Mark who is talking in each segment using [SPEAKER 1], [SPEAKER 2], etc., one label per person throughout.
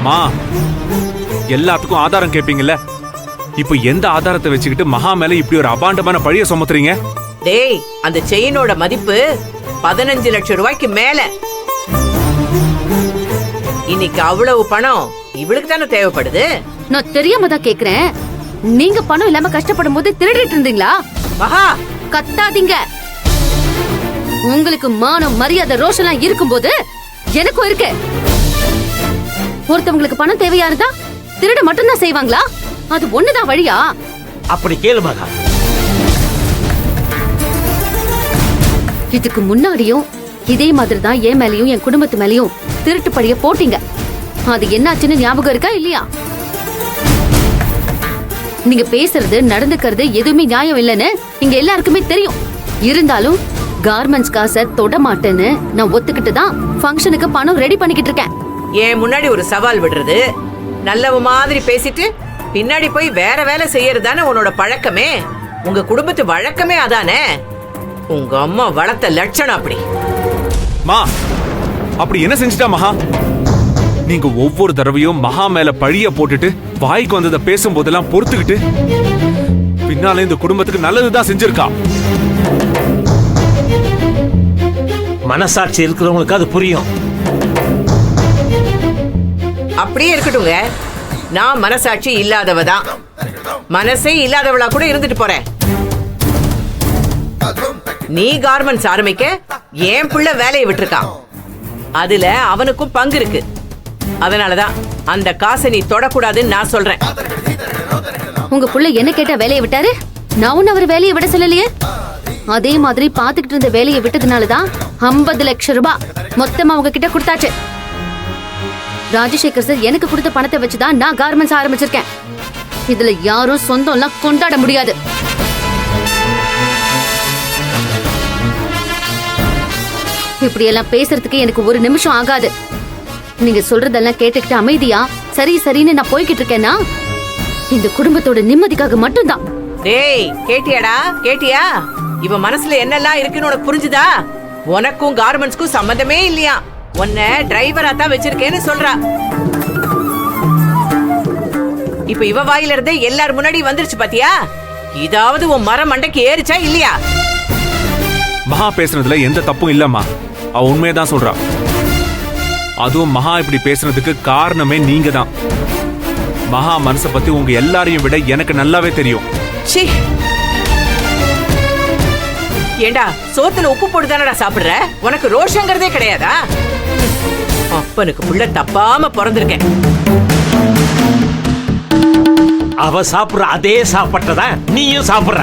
[SPEAKER 1] மா, எல்லாத்துக்கும் ஆதாரம் கேப்பீங்கல்ல, இப்ப எந்த ஆதாரத்தை வச்சுக்கிட்டு மகா மேல இப்படி ஒரு அபாண்டமான பழிய சுமத்துறீங்க?
[SPEAKER 2] டேய், அந்த செயினோட மதிப்பு 15 லட்சம் ரூபாய்க்கு மேல. இன்னைக்கு அவ்வளவு பணம் இவளுக்கு தானே தேவைப்படுது.
[SPEAKER 3] நான் தெரியாம தான் கேக்குறேன். நீங்க பணம் இல்லாம கஷ்டப்படும் போது திருடிட்டு இருந்தீங்களா?
[SPEAKER 2] மகா,
[SPEAKER 3] கத்தாதீங்க. உங்களுக்கு மானம் மரியாதை ரோஷம்லாம் இருக்கும்போது எனக்கும் இருக்கு. ஒருத்தவங்களுக்கு பணம் தேவையா இருந்தா திருட மட்டும்தான் செய்வாங்களா? அது ஒண்ணுதான் வழியா?
[SPEAKER 4] அப்படி கேளு மகா.
[SPEAKER 3] இதுக்கு முன்னாடியும் இதே மாதிரி தான் என் மேலயும் என் குடும்பத்து மேலயும் திருட்டு பழிய போட்டீங்க. அது என்னாச்சுன்னு ஞாபகம் இருக்கா இல்லையா? நீங்க பேசுறது நடந்துக்கிறது எதுவுமே நியாயம் இல்லைன்னு இங்க எல்லாருக்குமே தெரியும். இருந்தாலும் கார்மெண்ட்ஸ் காசை தொட மாட்டேன்னு நான் ஒத்துக்கிட்டு தான் ஃபங்க்ஷனுக்கு பணம் ரெடி பண்ணிக்கிட்டு இருக்கேன்.
[SPEAKER 2] ஏன் முன்னாடி ஒரு சவால் விடுறது, நல்லவ மாதிரி பேசிட்டு பின்னாடி போய் வேற வேலை செய்யறதானே உன்னோட பழக்கமே. உங்க குடும்பத்து வழக்கமே அதானே. உங்க அம்மா வளர்த்த லட்சணம் அப்படி.
[SPEAKER 1] மா, அப்படி என்ன செஞ்சுட்டா மகா? நீங்க ஒவ்வொரு தடவையும் மகா மேல பழிய போட்டுட்டு வாய்க்கு வந்ததை பேசும் போதெல்லாம் பொறுத்துக்கிட்டு பின்னால இந்த குடும்பத்துக்கு நல்லதுதான் செஞ்சிருக்கா.
[SPEAKER 4] மனசாட்சி இருக்கிறவங்களுக்கு அது புரியும்.
[SPEAKER 2] அப்படியே இருக்கட்டுங்க. நான் மனசாட்சி இல்லாதவ தான். மனசே இல்லாதவளா கூட இருந்துட்டு போறேன். நீ கார்மெண்ட்ஸ் ஆரம்பிக்க என் பிள்ளை வேலையை விட்டுருக்கான். அதுல அவனுக்கும் பங்கு இருக்கு. அதனாலதான் அந்த காசை நீ தொடக்கூடாதுன்னு நான் சொல்றேன்.
[SPEAKER 3] உங்க புள்ள என்ன கேட்டா வேலையை விட்டாரு? நான் ஒன்னும் அவர் வேலையை விட சொல்லலையே. அதே மாதிரி பாத்துக்கிட்டு இருந்த வேலையை விட்டதுனாலதான் 50 லட்சம் ரூபாய் மொத்தமா உங்க கிட்ட கொடுத்தாச்சு. ராஜசேகர் சார் எனக்கு கொடுத்த பணத்தை வச்சுதான் நான் கார்மெண்ட்ஸ் ஆரம்பிச்சிருக்கேன். இதுல யாரும் சொந்தம் எல்லாம் கொண்டாட முடியாது. இப்படி எல்லாம் பேசுறதுக்கு எனக்கு ஒரு நிமிஷம் ஆகாது. நீங்க சொல்றதெல்லாம் கேட்டுக்கிட்டு அமைதியா சரி சரின்னு நான் போய்கிட்டு இருக்கேன்னா இந்த குடும்பத்தோட நிம்மதிக்காக மட்டும்தான்.
[SPEAKER 2] டேய், கேட்டியாடா? கேட்டியா? இவ மனசுல என்னெல்லாம் இருக்குன்னு உனக்கு புரிஞ்சுதா? உனக்கும் கார்மெண்ட்ஸ்க்கும் சம்பந்தமே இல்லையா. உன்னை டிரைவரா தான் வச்சிருக்கேன்னு சொல்றா. இப்ப இவ வாயில இருந்தே எல்லாரும் முன்னாடி வந்துருச்சு பாத்தியா? இதாவது உன் மரம் மண்டைக்கு ஏறிச்சா இல்லையா?
[SPEAKER 1] மகா பேசுனதுல எந்த தப்பும் இல்லம்மா. அவ உண்மையதான் சொல்றா. அதுவும் மகா இப்படி பேசுனதுக்கு காரணமே நீங்க தான். மகா மனசை பத்தி உங்க எல்லாரையும் விட எனக்கு நல்லாவே தெரியும்.
[SPEAKER 2] ஏண்டா, சோத்துல உப்பு போட்டுதானடா சாப்பிடுற? உனக்கு ரோஷங்கிறதே கிடையாதா? அப்பனுக்கு புள்ள தப்பாம பிறந்திருக்கேன்.
[SPEAKER 4] அவ சாப்பிடுற அதே சாப்பாட்டதான் நீயும் சாப்பிடுற.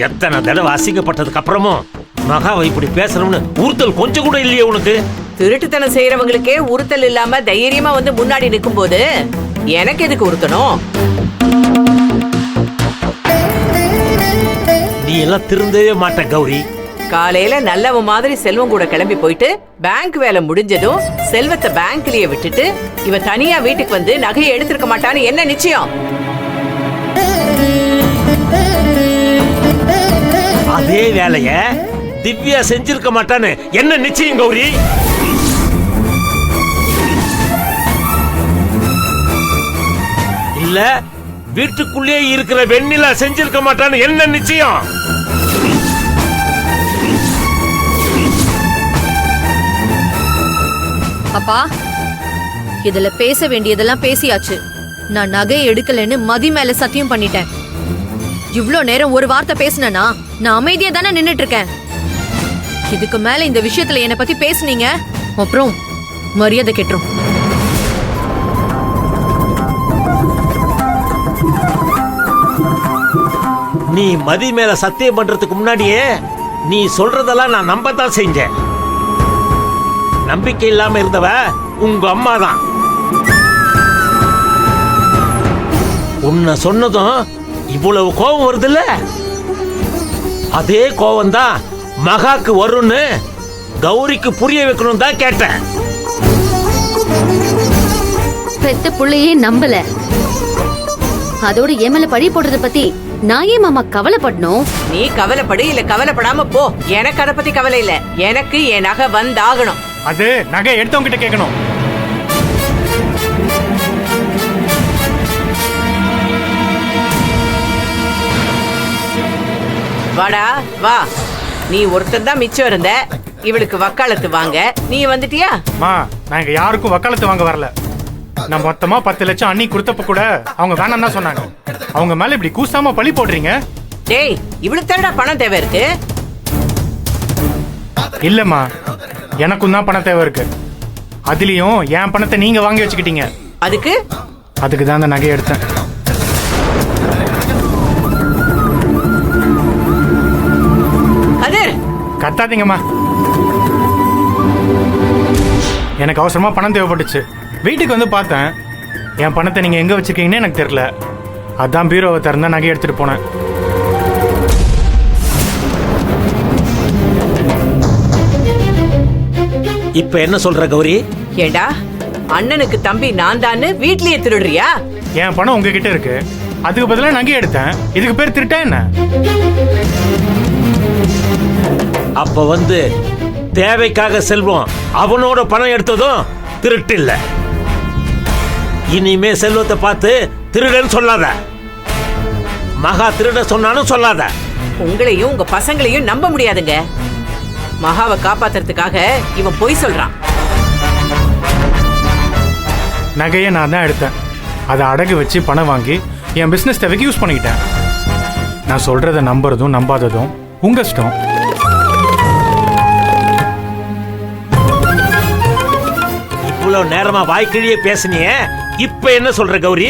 [SPEAKER 4] எத்தனை தடவை அசிங்கப்பட்டதுக்கு அப்புறமும் மகாவை இப்படி பேசணும்னு உறுத்தல் கொஞ்சம் கூட இல்லையே உனக்கு?
[SPEAKER 2] திருட்டுத்தனம் செய்யறவங்களுக்கே உறுத்தல் இல்லாம தைரியமா வந்து முன்னாடி நிற்கும் போது எனக்கு எதுக்கு உறுத்தணும்?
[SPEAKER 4] நீ எல்லாம் திருந்தவே மாட்ட கௌரி.
[SPEAKER 2] காலையில நல்லவ மாதிரி செல்வம் கூட கிளம்பி போயிட்டு பேங்க் வேலை முடிஞ்சதும் செல்வத்தை பேங்க்லயே விட்டுட்டு இவ தனியா வீட்டுக்கு வந்து நகையை எடுத்திருக்க மாட்டான்னு என்ன நிச்சயம்?
[SPEAKER 4] அதே வேலைய திவ்யா செஞ்சிருக்க மாட்டான்னு என்ன நிச்சயம் கௌரி? இல்ல வீட்டுக்குள்ளே இருக்கிற வெண்ணிலா செஞ்சிருக்க மாட்டான்னு என்ன நிச்சயம்?
[SPEAKER 5] அப்பா, இதுல பேச வேண்டியதெல்லாம் பேசியாச்சு. நான் நகை எடுக்கலன்னு மதி மேல சத்தியம் பண்ணிட்டேன். இவ்ளோ நேரம் ஒரு வார்த்தை பேசினா நான் அமைதியா தானே நின்னுட்டு இருக்கேன். இதுக்கு மேல இந்த விஷயத்துல என்ன பத்தி பேசுனீங்க அப்புறம் மரியாதை கெட்டுரும்.
[SPEAKER 4] நீ மதி மேல சத்தியம் பண்றதுக்கு முன்னாடியே நீ சொல்றதெல்லாம் நான் நம்பத்தான் செஞ்சேன். நம்பிக்கை இல்லாம இருந்தவ உங்க அம்மா தான். உன்னை சொன்னதும் இவ்வளவு கோபம் வருதுல்ல, அதே கோபம் தான் மகாக்கு வரும்னு கௌரிக்கு புரிய வைக்கணும் தான் கேட்டேன்.
[SPEAKER 3] பெத்த புள்ளையே நம்பல, அதோட ஏமல பழி போடுறத பத்தி நான் ஏன் மாமா கவலைப்படணும்?
[SPEAKER 2] நீ கவலைப்படு இல்ல கவலைப்படாம போ. எனக்கு அத பத்தி கவலை இல்ல. எனக்கு என் நகை வந்தாகணும்.
[SPEAKER 6] அது நகை எடுத்தவங்க கிட்ட கேட்கணும்.
[SPEAKER 2] வாடா வா. நீ ஒருத்தன் தான் மிச்சம் இருந்த. இவளுக்கு வக்காலத்து வாங்க நீ வந்துட்டியா?
[SPEAKER 6] மா நான் இங்க யாருக்கும் வக்காலத்து வாங்க வரல. நான் மொத்தமா 10 லட்சம் அன்னி கொடுத்தப்ப கூட அவங்க வேணாம் தான் சொன்னாங்க. அவங்க மேல இப்படி கூசாம பழி போடுறீங்க.
[SPEAKER 2] டேய், இவளுக்கு தேடா பணம் தேவை இருக்கு.
[SPEAKER 6] இல்லம்மா, எனக்கும் தான் பணம் தேவை இருக்கு. அதுலயும் என் பணத்தை நீங்க வாங்கி வச்சுக்கிட்டீங்க.
[SPEAKER 2] அதுக்கு
[SPEAKER 6] தான் அந்த நகையை எடுத்தேன்.
[SPEAKER 2] கதிர்,
[SPEAKER 6] கத்தாதீங்கம்மா. எனக்கு அவசரமா பணம் தேவைப்பட்டுச்சு. வீட்டுக்கு வந்து பார்த்தேன். என் பணத்தை நீங்க எங்க வச்சிருக்கீங்கன்னு எனக்கு தெரியல. அதான் பீரோவை திறந்தா நகை எடுத்துட்டு போனேன்.
[SPEAKER 4] இப்ப என்ன சொல்ற கௌரி?
[SPEAKER 2] ஏண்டா அண்ணனுக்கு தம்பி நான் தான்னு வீட்லயே திருடுறியா?
[SPEAKER 6] என் பணம் உங்ககிட்ட இருக்கு, அதுக்கு பதிலா நகை எடுத்தேன். இதுக்கு பேர் திருட்டா என்ன?
[SPEAKER 4] அப்ப வந்து தேவைக்காக செல்வம் அவனோட பணம் எடுத்ததும் திருட்டு இல்ல. இனிமே செல்வத்தை பார்த்து திருடன்னு சொல்லாத. மகா திருட சொன்னாலும் சொல்லாத.
[SPEAKER 2] உங்களையும் உங்க பசங்களையும் நம்ப முடியாதுங்க. மகாவை காப்பாத்துறதுக்காக இவன் பொய் சொல்றான்.
[SPEAKER 6] நகையை நான் தான் எடுத்தேன். அதை அடகு வச்சு பணம் வாங்கி என் பிசினஸ் தேவைக்கு யூஸ் பண்ணிக்கிட்டேன். நான் சொல்றதை நம்புறதும் நம்பாததும் உங்க இஷ்டம்.
[SPEAKER 4] இவ்வளவு நேரமா வாய்க்கிழியே பேசினியே, இப்ப என்ன சொல்ற கௌரி?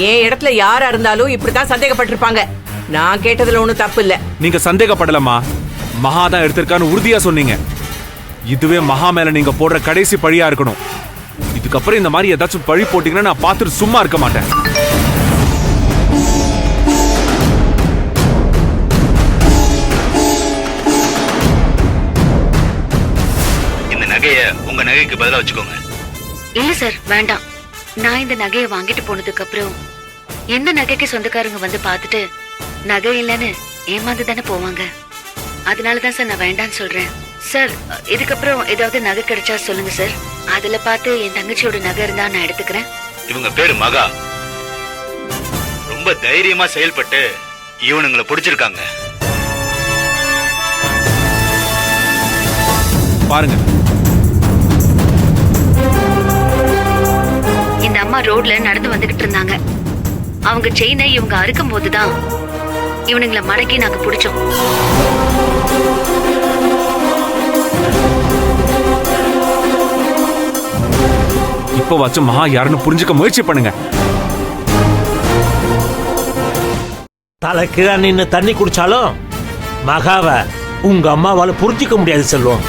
[SPEAKER 2] என் இடத்துல யாரா இருந்தாலும் இப்படித்தான் சந்தேகப்பட்டிருப்பாங்க. நான் கேட்டதுல ஒண்ணும் தப்பு இல்ல.
[SPEAKER 1] நீங்க சந்தேகப்படலமா? மகா தான் எடுத்திருக்கான்னு உறுதியா சொன்னீங்க. இதுவே மகா மேல நீங்க போடுற கடைசி பழியா இருக்கணும். இதுக்கப்புறம் இந்த மாதிரி ஏதாச்சும் பழி போட்டீங்கன்னா நான் பார்த்துட்டு சும்மா இருக்க மாட்டேன்.
[SPEAKER 7] இந்த நகையை உங்க நகைக்கு பதிலா வச்சுக்கோங்க.
[SPEAKER 3] இல்ல சார், வேண்டாம். நான் இந்த நகையை வாங்கிட்டு போனதுக்கு அப்புறம் எந்த நகைக்கு சொந்தக்காரங்க வந்து பார்த்துட்டு நகை இல்லைன்னு ஏமாந்து தானே போவாங்க. அதனாலதான் சார் நான் வேண்டான்னு சொல்றேன். சார், இதுக்கப்புறம் ஏதாவது நகை கிடைச்சா சொல்லுங்க சார். அதுல பார்த்து என் தங்கச்சியோட நகை இருந்தா நான் எடுத்துக்கிறேன்.
[SPEAKER 7] இவங்க பேரு மகா. ரொம்ப தைரியமா செயல்பட்டு இவனுங்களை பிடிச்சிருக்காங்க.
[SPEAKER 1] பாருங்க,
[SPEAKER 3] இந்த அம்மா ரோட்ல நடந்து வந்துகிட்டு இருந்தாங்க. அவங்க செயினை இவங்க அறுக்கும் போதுதான் இவனுங்களை மடக்கி நாங்க பிடிச்சோம்.
[SPEAKER 1] இப்போ வச்சு மகா யாருன்னு புரிஞ்சுக்க முயற்சி பண்ணுங்க.
[SPEAKER 4] தலை கீழே நின்னு தண்ணி குடிச்சாலும் மகாவை உங்க அம்மாவால புரிஞ்சிக்க முடியாது செல்வம்.